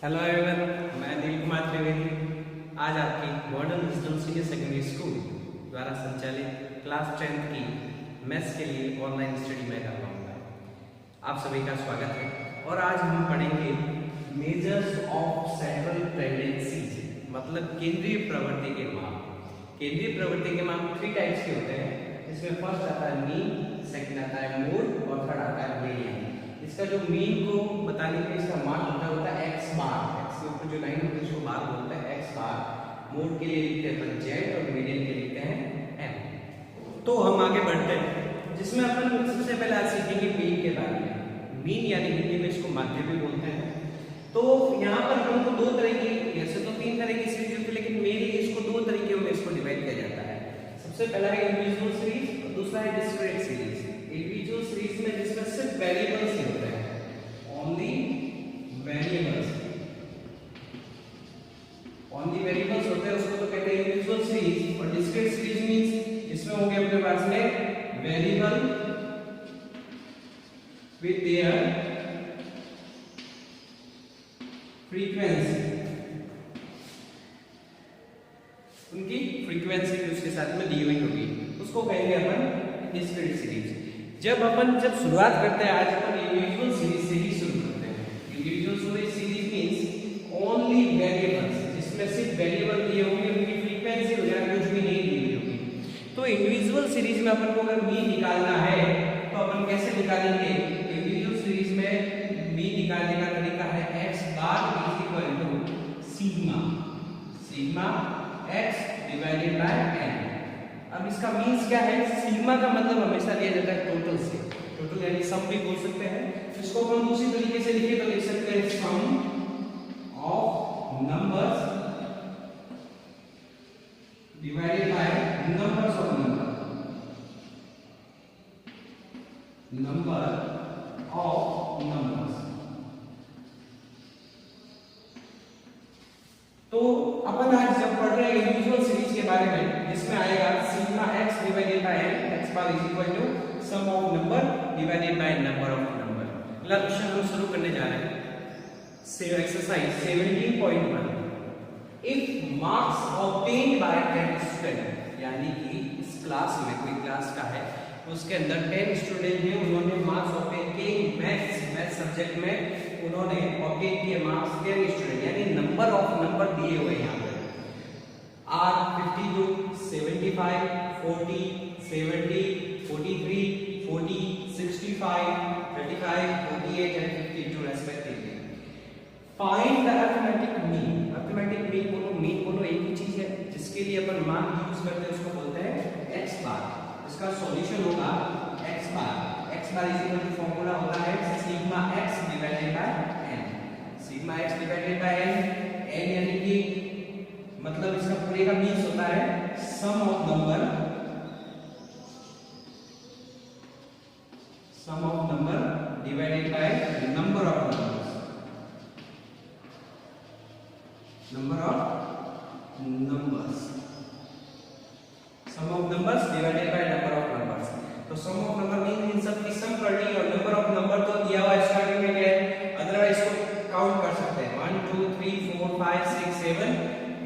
Hello everyone, मैं दिल कुमार त्रिवेदी आज आपकी modern wisdom senior secondary school द्वारा संचालित क्लास 10th की मैथ्स के लिए ऑनलाइन स्टडी में करवाऊंगा। आप सभी का स्वागत है और आज हम पढ़ेंगे मेजर्स ऑफ सेंट्रल टेंडेंसीज, मतलब केंद्रीय प्रवृत्ति के माप। केंद्रीय प्रवृत्ति के माप 3 टाइप्स के होते हैं। इसमें फर्स्ट आता है मीन, सेकंड आता है मोड और थर्ड आता है मीडियन। इसका जो मीन को बताने के लिए इसका मान होता है x बार। x के ऊपर जो लाइन होती है उसको बार बोलते हैं x बार। मोड के लिए लिखते हैं अपन z और मीडियन के लिए लिखते हैं m। तो हम आगे बढ़ते हैं, जिसमें अपन सबसे पहले आज सीखेंगे मीन के बारे में। मीन यानी हिंदी में इसको माध्य भी बोलते हैं। तो यहाँ पर हमको दो तरह की, ऐसे तो 3 तरह की सीरीज होती है, लेकिन मेनली इसको 2 तरीके में इसको डिवाइड किया जाता है। सबसे पहला है इंडिविजुअल सीरीज और दूसरा है डिस्क्रीट सीरीज। इंडिविजुअल सीरीज में जिसमें सिर्फ वेरिएबल्स ही होते हैं, ओनली वेरिएबल्स होते हैं, उसको तो कहते हैं इंडिविजुअल सीरीज। और डिस्क्रीट सीरीज मींस इसमें होंगे अपने पास में वेरिएबल विद देयर फ्रीक्वेंसी, उनकी फ्रीक्वेंसी भी उसके साथ में दी हुई होगी, उसको कहेंगे अपन डिस्क्रीट सीरीज। जब शुरुआत करते हैं, आज अपन इंडिविजुअल सीरीज से ही शुरू करते हैं। Individual series means only variables, जिसमें सिर्फ वेरिएबल दिए होंगे, उनकी फ्रीक्वेंसी वगैरह कुछ भी नहीं दी हुई होगी। तो इंडिविजुअल सीरीज में अपन को अगर मीन निकालना है तो अपन कैसे निकालेंगे? इंडिविजुअल सीरीज में मीन निकालने का तरीका है x bar is equal to sigma x divided by n। अब इसका मीन्स क्या है? सिग्मा का मतलब हमेशा लिया जाता है टोटल से, टोटल यानी सम भी बोल सकते हैं। इसको हम दूसरी तरीके से लिखे तो लिख सकते हैं sum of numbers divided by numbers of number of numbers. तो अपन आज जब पढ़ रहे हैं इंडिविजुअल सीरीज के बारे में, जिसमें आएगा sigma x divided by n, x bar is equal to sum of number divided by number of number. अगला क्वेश्चन हम शुरू करने जा रहे हैं। Exercise 17.1, if marks obtained by 10 student, यानी कि इस क्लास में कोई क्लास का है, उसके अंदर 10 स्टूडेंट हैं, उन्होंने मार्क्स ऑब्टेन किए मैथ्स सब्जेक्ट में, उन्होंने ऑब्टेन किए मार्क्स 10 स्टूडेंट, यानी नंबर ऑफ नंबर दिए हुए हैं यहाँ पे are 52, 75, 40, 70, 43, 40, 65, 35, 48 and 52 respectively. Find the arithmetic mean. arithmetic mean बोलो एक ही चीज है, जिसके लिए अपन मान यूज करते हैं उसको बोलते हैं x बार। इसका सॉल्यूशन होगा x bar. x bar is equal to formula होता है sigma x divided by n। Sigma x divided by n, n यानी कि मतलब इसका पूरे का मीन्स होता है sum of number divided by number of numbers, sum of numbers divided by number of numbers. तो सम ऑफ नंबर मीन इन सब की सम करनी, और नंबर ऑफ नंबर तो दिया हुआ है स्टार्टिंग में क्या है, अदरवाइज इसको काउंट कर सकते हैं 1 2 3 4 5 6 7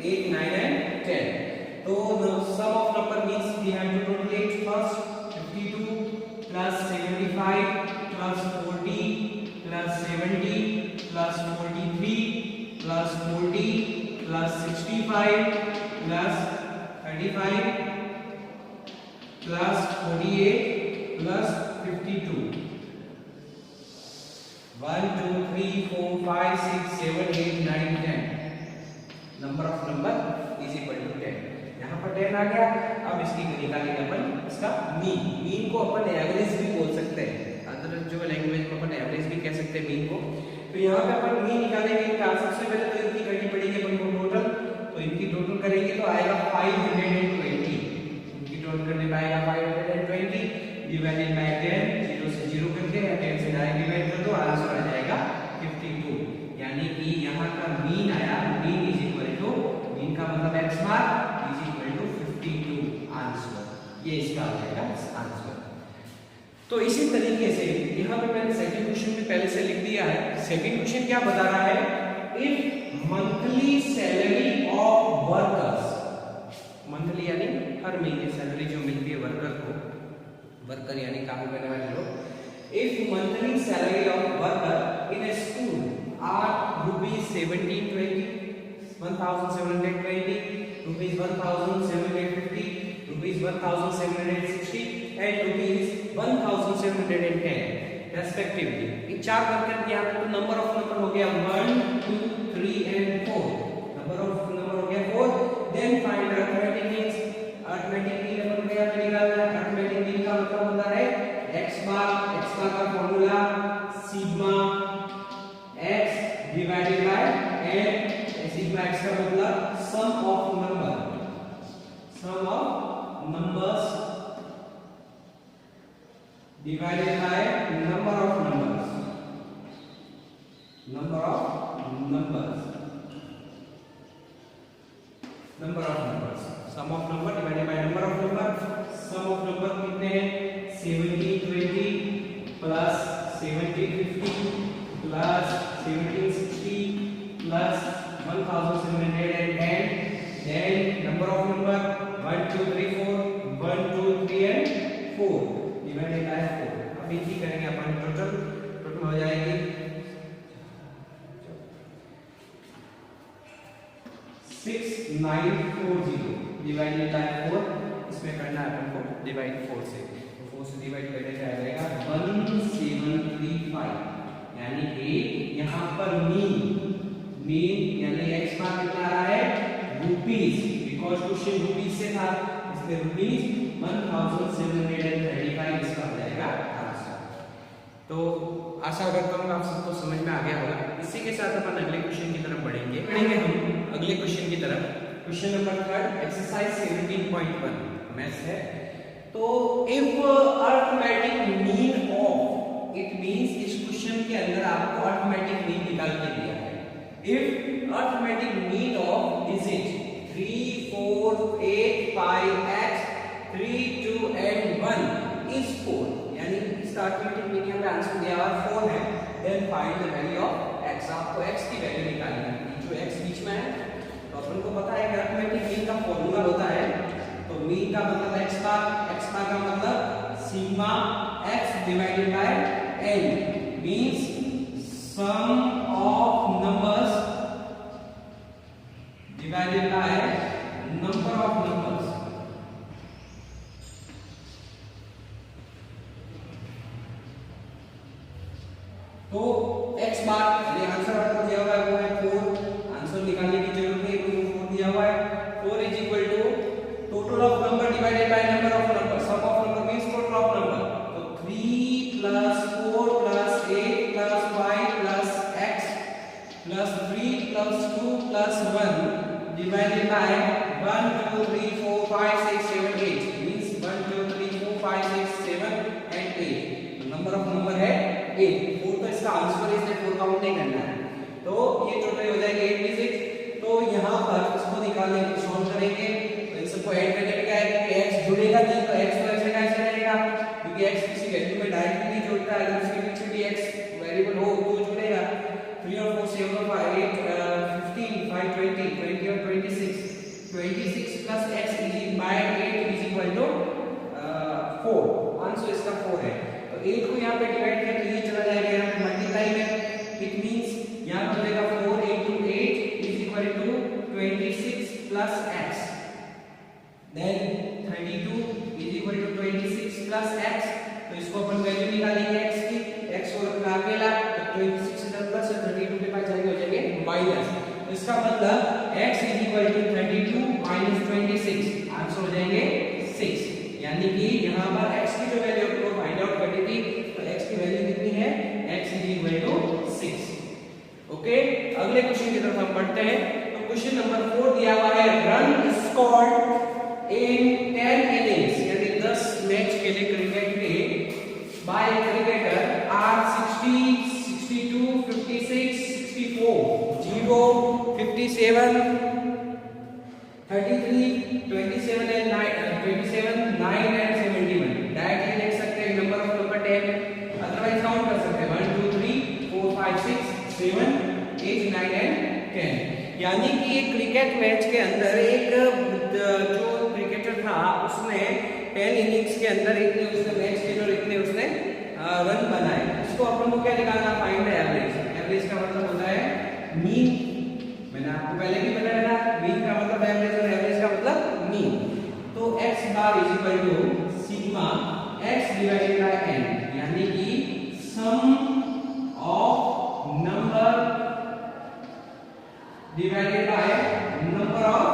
8 9 and 10. So the sum of number means we have to calculate first 52 plus 75 plus 40 plus 70 plus 43 plus 40 plus 65 plus 35 plus 48 plus 52. 1 2 3 4 5 6 7 8 9 10. Number of number is equal to 10। यहाँ पर 10 आ गया। अब इसकी निकालेंगे अपन इसका मीन को अपन एवरेज भी बोल सकते हैं, अदर जो लैंग्वेज में अपन एवरेज भी कह सकते हैं मीन को। तो यहाँ पे अपन मीन निकालेंगे इनका। सबसे पहले तो इनकी करनी पड़ेगी अपन को टोटल। तो इनकी टोटल करेंगे तो आएगा 520। इनकी टोटल करने पे आएगा 520 डिवाइडेड बाय 10, 0 से 0 करके 10 से डायरेक्ट डिवाइड कर दो, आंसर आ जाएगा 52। यानी कि यहाँ का मीन आया, mean is equal to, mean का मतलब x bar is equal to 52 answer. ये इसका आ जाएगा आंसर। तो इसी तरीके से यहाँ पे मैंने सेकंड क्वेश्चन भी पहले से लिख दिया है। सेकंड क्वेश्चन क्या बता रहा है, इफ वर्कर यानी काम करने वाले लोग, if monthly salary of worker in a school are ₹1720, ₹1720, ₹1750, ₹1760 and ₹1710 respectively. इन चार वर्कर के यहाँ पे तो नंबर ऑफ नंबर हो गया 1, 2, 3 and 4, नंबर ऑफ नंबर हो गया 4। Then find arithmetic mean, arithmetic mean अपन को यहाँ पे निकालना है। अरिथमेटिक मीन का मतलब होता है x बार का formula sigma x divided by n, sigma x का मतलब sum of numbers divided by number of numbers, number of numbers, sum of number divided by number of number। sum of number कितने हैं 1720 plus 1750 plus 1760 plus 1710, then number of number 1 2 3 4, 1 2 3 and 4 divided by 4। अब इनकी करेंगे अपन total हो जाएगी 6940 divided by 4। इसमें करना है अपन को डिवाइड 4 से, तो 4 से डिवाइड करने क्या आ जाएगा 1735, यानी कि यहाँ पर मीन यानी x बार कितना आ रहा है रुपीस, बिकॉज़ क्वेश्चन रुपीस से था इसलिए रुपीस 1735 इसका हो जाएगा आंसर। तो आशा करता हूँ आप सबको समझ में आ गया होगा। इसी के साथ अपन अगले क्वेश्चन की तरफ बढ़ेंगे हम अगले क्वेश्चन की तरफ। क्वेश्चन नंबर 3 एक्सरसाइज 17.1 मैथ्स है। तो if arithmetic mean of, it means इस क्वेश्चन के अंदर आपको अरिथमेटिक मीन निकाल के दिया है। If arithmetic mean of digit 3 4 8 5x 3 2 and 1 is 4, यानी इसका अरिथमेटिक मीन यहाँ पे आंसर दिया हुआ 4 है। Then find the value of x, आपको x की वैल्यू निकालनी है। जो x बीच में है तो अपन को पता है कि अरिथमेटिक मीन का फॉर्मूला होता है, तो मीन का मतलब x बार का मतलब sigma x divided by n means sum of numbers divided by number of numbers. तो x बार ये आंसर आपको दिया हुआ है वो है 4, आंसर निकालने की जरूरत नहीं, 4 दिया हुआ है। 4 is equal to total of number divided by number of number, sum of number means total of number. तो 3 plus 4 plus 8 plus 5 plus x plus 3 plus 2 plus 1 divided by 1 2 3 4 5 6 7 8 means 1 2 3 4 5 6 7 and 8। तो number of number है 8। 4 तो इसका answer है, इसलिए 4 count नहीं करना है। तो ये टोटल हो जाएगा 8 डिजिट। तो यहाँ पर इसको निकालने की सॉल्व करेंगे, तो इन सबको ऐड करके क्या है कि x जुड़ेगा नहीं, तो x तो ऐसे कैसे रहेगा, क्योंकि x किसी वैल्यू में डायरेक्टली नहीं जुड़ता है। अगर उसके पीछे भी x वेरिएबल हो तो जुड़ेगा। 3 और 4 7 और 5 8 15 5 20 20 और 26 26 plus x is by 8 is equal to 4। Answer इसका 4 है। तो 8 को यहाँ पे डिवाइड किया तो ये चला जाएगा यहाँ पे मल्टीप्लाई में, इट मींस यहाँ पर जाएगा 4 into 8 is equal to 26 plus x, then 32 is equal to 26 plus x। तो इसको अपन वैल्यू निकालेंगे x की, x को रखना अकेला, तो 26 इधर प्लस और 32 के पास जाएंगे हो जाएंगे माइनस। तो इसका मतलब x is equal to 32 minus 26, answer हो जाएंगे 6। यानी कि यहाँ पर x की जो वैल्यू को फाइंड आउट करनी थी, तो x की वैल्यू कितनी है, x is equal to 6। Okay, अगले क्वेश्चन की तरफ हम बढ़ते हैं। तो क्वेश्चन नंबर 4 दिया हुआ है रन स्कोर्ड इन 10 इनिंग्स, यानी 10 मैच खेले क्रिकेट के bye cricketer are 60 62 56 64 0 57 33 27 and 9 27 9 and 71। Directly लिख सकते हैं number of number 10, otherwise count कर सकते हैं 1 2 3 4 5 6 7 8 9 and 10। यानी कि एक क्रिकेट मैच के अंदर एक जो क्रिकेटर था उसने 10 इनिंग्स के अंदर इतने उसने मैच खेले और इतने उसने रन बनाए। इसको अपन को क्या निकालना, फाइंड द एवरेज। एवरेज का मतलब होता है मीन। मैंने आपको पहले भी बताया था, मीन का मतलब एवरेज और एवरेज का मतलब मीन। तो x bar is equal to sigma x divided by n, यानी कि sum of number divided by number of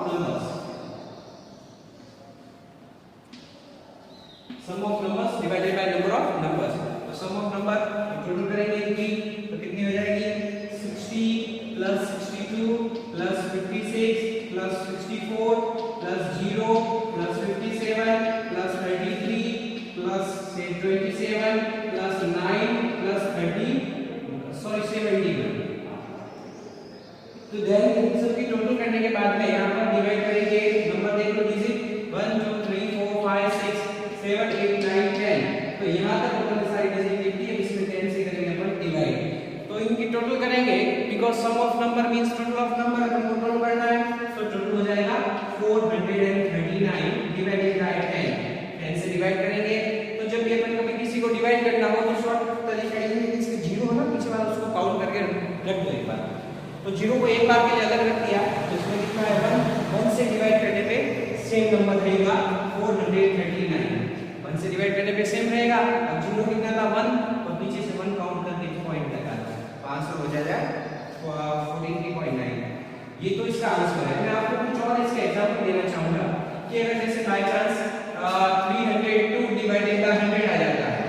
numbers, sum of numbers divided by number of numbers। तो sum of number टोटल करेंगे इनकी तो कितनी हो जाएगी, 60 plus 62 plus 56 plus 64 plus 0 plus 57 plus 33 plus 27 plus 9 plus 71। तो देन इन सब की टोटल करने के बाद में यहां पर डिवाइड करेंगे, नंबर देख लो डिजिट 1 2 3 4 5 6 7 8 9 10। तो यहां तक टोटल सारी डिजिट लिखी है, इसमें 10 से करेंगे अपन डिवाइड। तो इनकी टोटल करेंगे, because sum of number means total of number, अपन को टोटल करना है। तो टोटल हो जाएगा 439 डिवाइडेड बाय 10। 10 से डिवाइड करेंगे। तो जब भी अपन कभी किसी को डिवाइड करना हो तो शॉर्ट तरीका ये है कि इसके जीरो है ना पीछे वाला, उसको काउंट करके रख दो एक बार। तो जीरो को एक बार के लिए अलग रख दिया, तो इसमें कितना है 1 से डिवाइड करने पे सेम नंबर रहेगा 439। 1 से डिवाइड करने पे सेम रहेगा। अब जीरो कितना था 1, और पीछे से 1 काउंट करके पॉइंट लगा दो, 500 हो जाएगा 43.9। ये तो इसका आंसर है। मैं आपको कुछ और इसका एग्जांपल देना चाहूंगा कि अगर जैसे बाय चांस 302 डिवाइडेड बाय 100 आ जाता है,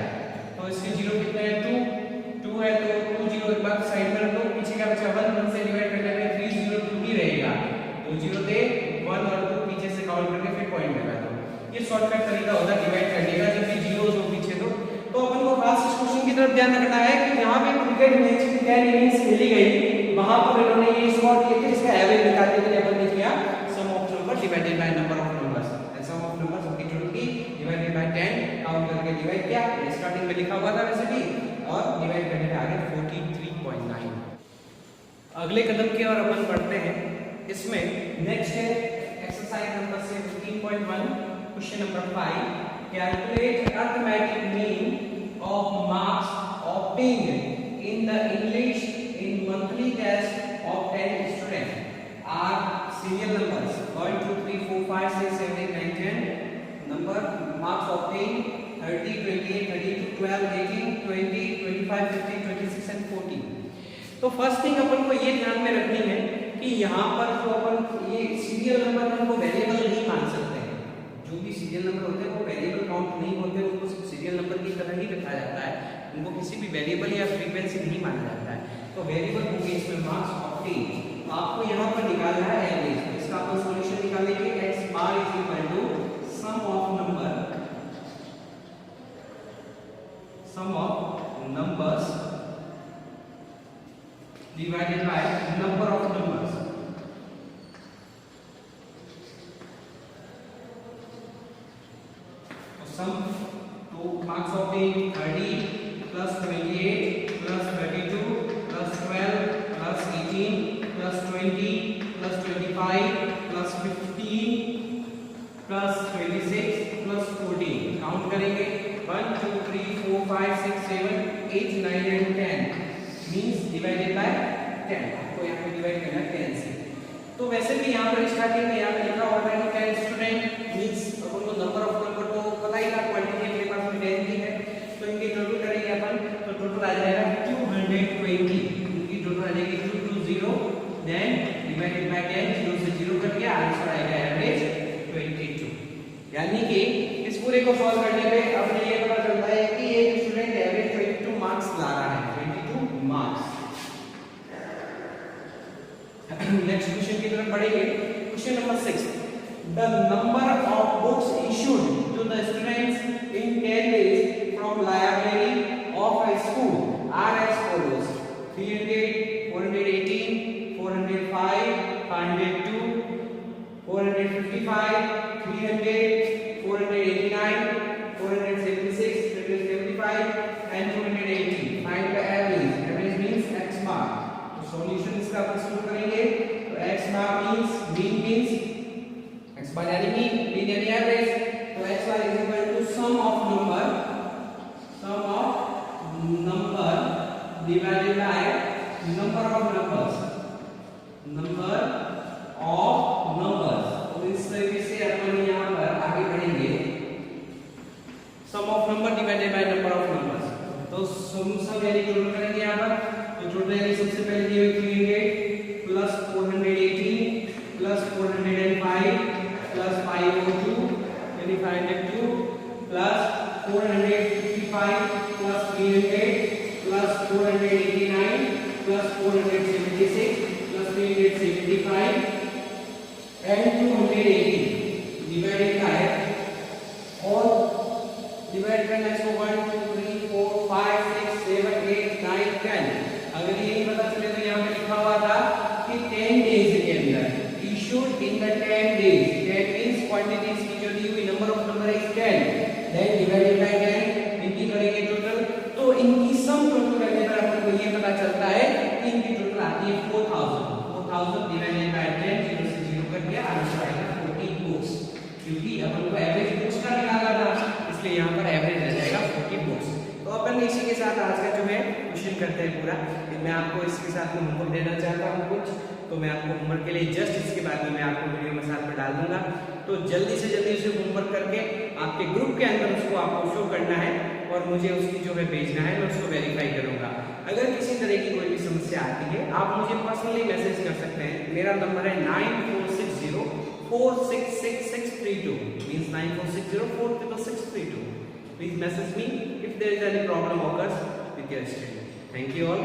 तो इसके जीरो कितने हैं 2 है, तो 2 जीरो एक बार साइड में रख दो, पीछे का बचा 1 से डिवाइड करने पे 302 ही रहेगा। 2 जीरो थे 1 और 2 पीछे से काउंट करके फिर पॉइंट लगा दो। ये शॉर्टकट तरीका होता है डिवाइड करने का, जब भी जीरोस हो पीछे दो। तो अपन को खास इस क्वेश्चन की तरफ ध्यान रखना है कि जहां पे क्रिकेट मैच की 10 इनिंग्स खेली गई, वहां पर इन्होंने ये स्कोर लिए थे, इसका एवरेज निकालने के लिए अपन ने किया sum of number divided by number of numbers. Sum of numbers की टोटल की डिवाइडेड बाय 10 काउंट करके डिवाइड किया, स्टार्टिंग में लिखा हुआ था वैसे भी, और डिवाइड करने पे आ गया 43.9। अगले कदम की ओर अपन बढ़ते हैं। इसमें नेक्स्ट है exercise number 15.1, question number 5, calculate arithmetic mean of marks obtained in the English in monthly test of 10 student are serial numbers 1 2 3 4 5 6 7 8 9 10 number marks obtained 30 28 32 12 18 20 25 50 26 and 40। तो फर्स्ट थिंग अपन को ये ध्यान में रखनी है कि यहाँ पर जो अपन ये सीरियल नंबर को वेरिएबल नहीं मान सकते हैं। जो भी सीरियल नंबर होते हैं वो वेरिएबल काउंट नहीं होते, उनको सिर्फ सीरियल नंबर की तरह ही रखा जाता है, उनको किसी भी वेरिएबल या फ्रीक्वेंसी नहीं माना जाता है। तो वेरिएबल होंगे इसमें मार्क्स ऑब्टेन। आपको यहाँ पर निकालना है एवरेज। इसका अपन सॉल्यूशन निकालेंगे, x bar is equal to sum of numbers divided by number of numbers। तो sum to marks of the 30 plus 28 plus 32 plus 12 plus 18 plus 20 plus 25 plus 15 plus 26 plus 14 count करेंगे 1 2 3 4 5 6 7 8 9 and 10 means divided by 10। आपको यहाँ पे divide करना है 10 से। तो वैसे भी यहाँ पर स्टार्टिंग में यहाँ पे लिखा हुआ है कि 10 स्टूडेंट मींस अपन को नंबर ऑफ नंबर तो पता ही था, क्वांटिटी अपने पास में 10 की है। तो इनकी टोटल करेंगे अपन, तो टोटल आ जाएगा 220। इनकी टोटल आ जाएगी 220 देन डिवाइडेड बाय 10, 0 से 0 कट गया, आंसर आएगा एवरेज 22। यानी कि इस पूरे को सॉल्व करने पे अपने ये पता चलता है कि एक स्टूडेंट एवरेज 22 मार्क्स ला रहा है, 22 मार्क्स। नेक्स्ट क्वेश्चन की तरफ बढ़ेंगे। Question number 6, the number of books issued to the students in 10 days from library of a school are as follows 300 418 405 502 455 300 489 476 375 and 280। Find the average. Average means x बार। तो solution इसका अपन शुरू करेंगे। तो x bar means mean means x divided by number of numbers, number of numbers। तो इस तरीके से अपन यहाँ पर आगे बढ़ेंगे, sum of number divided by number of numbers। तो सम यानी टोटल करेंगे यहाँ पर, तो टोटल यानी सबसे पहले दिए हुए 300 प्लस 418 प्लस 405 प्लस 502 यानी 502 plus 455 plus 300 plus 489 plus 476 plus 375 and 280 divided by और डिवाइड करना है इसको 1 2 3 4 5 6 7 8 9 10। अगर ये नहीं पता चले तो यहाँ पे लिखा हुआ था कि 10 डेज के अंदर issued in the 10 days, that means quantities की जो दी हुई नंबर ऑफ नंबर है 10, देन डिवाइडेड बाय 10 इनकी करेंगे टोटल। तो इनकी सम टोटल करने पर अपन को ये पता चलता है कि इनकी टोटल आती है 4000 डिवाइडेड बाय 10, 0 से 0 कर दिया, आंसर आएगा 40 बुक्स, क्योंकि अपन को एवरेज बुक्स का निकालना था, इसलिए यहाँ पर एवरेज रह जाएगा 40 बुक्स। तो अपन इसी के साथ आज का जो है क्वेश्चन करते हैं पूरा। मैं आपको इसके साथ में होमवर्क देना चाहता हूँ कुछ, तो मैं आपको होमवर्क के लिए जस्ट इसके बाद में मैं आपको वीडियो में साथ में डाल दूंगा। तो जल्दी से जल्दी उसे होमवर्क करके आपके ग्रुप के अंदर उसको आपको शो करना है और मुझे उसकी जो है भेजना है, मैं उसको वेरीफाई करूंगा। अगर किसी तरह की कोई भी समस्या आती है आप मुझे पर्सनली मैसेज कर सकते हैं। मेरा नंबर है 9460466632, means 9460466632। Please message me if there is any problem occurs with your study. Thank you all.